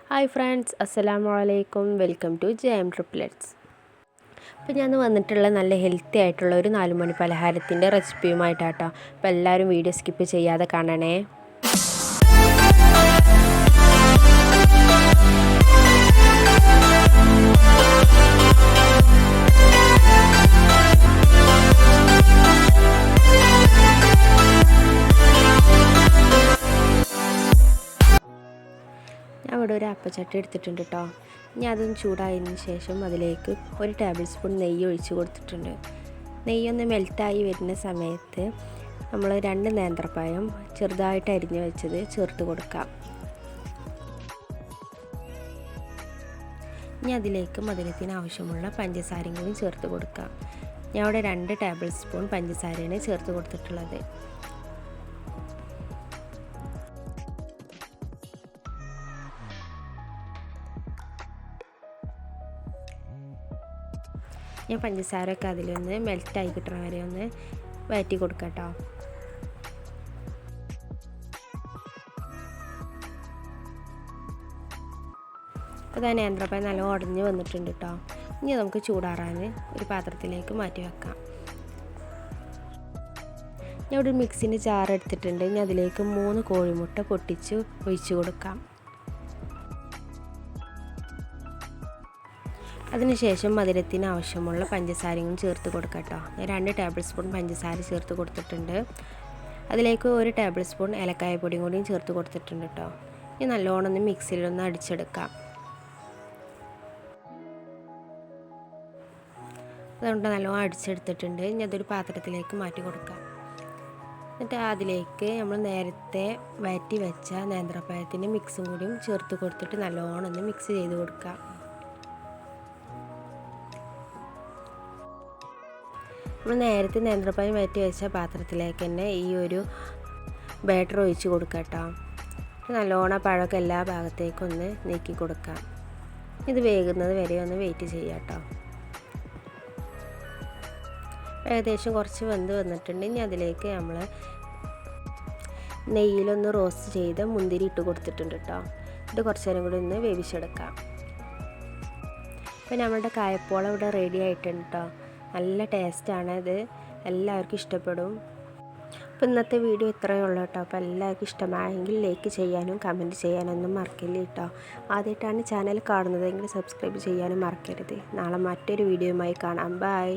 Hi friends, അസ്സലാമു അലൈക്കും. Welcome to JM triplets. അപ്പോൾ ഞാൻ വന്നിട്ടുള്ള നല്ല ഹെൽത്തി ആയിട്ടുള്ള ഒരു 4 മണി പലഹാരത്തിൻ്റെ റെസിപ്പിയുമായിട്ടാട്ടോ. അപ്പോൾ എല്ലാവരും വീഡിയോ സ്കിപ്പ് ചെയ്യാതെ കാണണേ. ഞാൻ ഇവിടെ ഒരു അപ്പച്ചട്ടി എടുത്തിട്ടുണ്ട് കേട്ടോ. ഇനി അതൊന്ന് ചൂടായതിന് ശേഷം അതിലേക്ക് 1 ടേബിൾ സ്പൂൺ നെയ്യ് ഒഴിച്ച് കൊടുത്തിട്ടുണ്ട്. നെയ്യൊന്ന് മെൽറ്റായി വരുന്ന സമയത്ത് നമ്മൾ 2 നേന്ത്രപ്പഴം ചെറുതായിട്ട് അരിഞ്ഞ് വെച്ചത് ചേർത്ത് കൊടുക്കാം. ഇനി അതിലേക്ക് മധുരത്തിന് ആവശ്യമുള്ള പഞ്ചസാരയും കൂടി ചേർത്ത് കൊടുക്കാം. ഞാൻ ഇവിടെ 2 ടേബിൾ സ്പൂൺ പഞ്ചസാരയാണ് ചേർത്ത് കൊടുത്തിട്ടുള്ളത്. ഞാൻ പഞ്ചസാരയൊക്കെ അതിലൊന്ന് മെൽറ്റായി കിട്ടണ വരെ ഒന്ന് വഴറ്റി കൊടുക്കാം കേട്ടോ. അപ്പോൾ നേന്ത്രപ്പഴം നല്ല ഉടഞ്ഞ് വന്നിട്ടുണ്ട് കേട്ടോ. ഇനി നമുക്ക് ചൂടാറാൻ ഒരു പാത്രത്തിലേക്ക് മാറ്റി വെക്കാം. ഞാൻ ഇവിടെ മിക്സിൻ്റെ ജാർ എടുത്തിട്ടുണ്ട്. ഇനി അതിലേക്ക് 3 കോഴിമുട്ട പൊട്ടിച്ച് ഒഴിച്ച് കൊടുക്കാം. അതിനുശേഷം മധുരത്തിന് ആവശ്യമുള്ള പഞ്ചസാരയും ചേർത്ത് കൊടുക്കാം കേട്ടോ. ഞാൻ 2 ടേബിൾ സ്പൂൺ പഞ്ചസാര ചേർത്ത് കൊടുത്തിട്ടുണ്ട്. അതിലേക്ക് 1 ടേബിൾ സ്പൂൺ ഏലക്കായ പൊടിയും കൂടിയും ചേർത്ത് കൊടുത്തിട്ടുണ്ട് കേട്ടോ. ഇനി നല്ലോണം ഒന്ന് മിക്സിയിലൊന്ന് അടിച്ചെടുക്കാം. അതുകൊണ്ട് നല്ലോണം അടിച്ചെടുത്തിട്ടുണ്ട്. ഇനി അതൊരു പാത്രത്തിലേക്ക് മാറ്റി കൊടുക്കാം. എന്നിട്ട് അതിലേക്ക് നമ്മൾ നേരത്തെ വഴറ്റി വെച്ച നേന്ത്രപ്പഴത്തിൻ്റെ മിക്സും കൂടിയും ചേർത്ത് കൊടുത്തിട്ട് നല്ലോണം ഒന്ന് മിക്സ് ചെയ്ത് കൊടുക്കാം. നമ്മൾ നേരത്തെ നേന്ത്രപ്പഴം വഴറ്റി വെച്ച പാത്രത്തിലേക്ക് തന്നെ ഈ ഒരു ബാറ്റർ ഒഴിച്ച് കൊടുക്കാം കേട്ടോ. നല്ലോണം പഴമൊക്കെ എല്ലാ ഭാഗത്തേക്കും ഒന്ന് നീക്കി കൊടുക്കാം. ഇത് വേകുന്നത് വരെ ഒന്ന് വെയിറ്റ് ചെയ്യാം കേട്ടോ. ഏകദേശം കുറച്ച് വെന്ത് വന്നിട്ടുണ്ട്. ഇനി അതിലേക്ക് നമ്മൾ നെയ്യിലൊന്ന് റോസ്റ്റ് ചെയ്ത് മുന്തിരി ഇട്ട് കൊടുത്തിട്ടുണ്ട് കേട്ടോ. ഇത് കുറച്ച് നേരം കൂടി ഒന്ന് വേവിച്ചെടുക്കാം. അപ്പോൾ നമ്മുടെ കായപ്പോളം ഇവിടെ റെഡി ആയിട്ടുണ്ട് കേട്ടോ. നല്ല ടേസ്റ്റാണ്. ഇത് എല്ലാവർക്കും ഇഷ്ടപ്പെടും. അപ്പോൾ ഇന്നത്തെ വീഡിയോ ഇത്രയേ ഉള്ളൂ കേട്ടോ. അപ്പോൾ എല്ലാവർക്കും ഇഷ്ടമായെങ്കിൽ ലൈക്ക് ചെയ്യാനും കമൻറ്റ് ചെയ്യാനൊന്നും മറക്കില്ല കേട്ടോ. ആദ്യമായിട്ടാണ് ചാനൽ കാണുന്നതെങ്കിൽ സബ്സ്ക്രൈബ് ചെയ്യാനും മറക്കരുത്. നാളെ മറ്റൊരു വീഡിയോയുമായി കാണാം. ബൈ.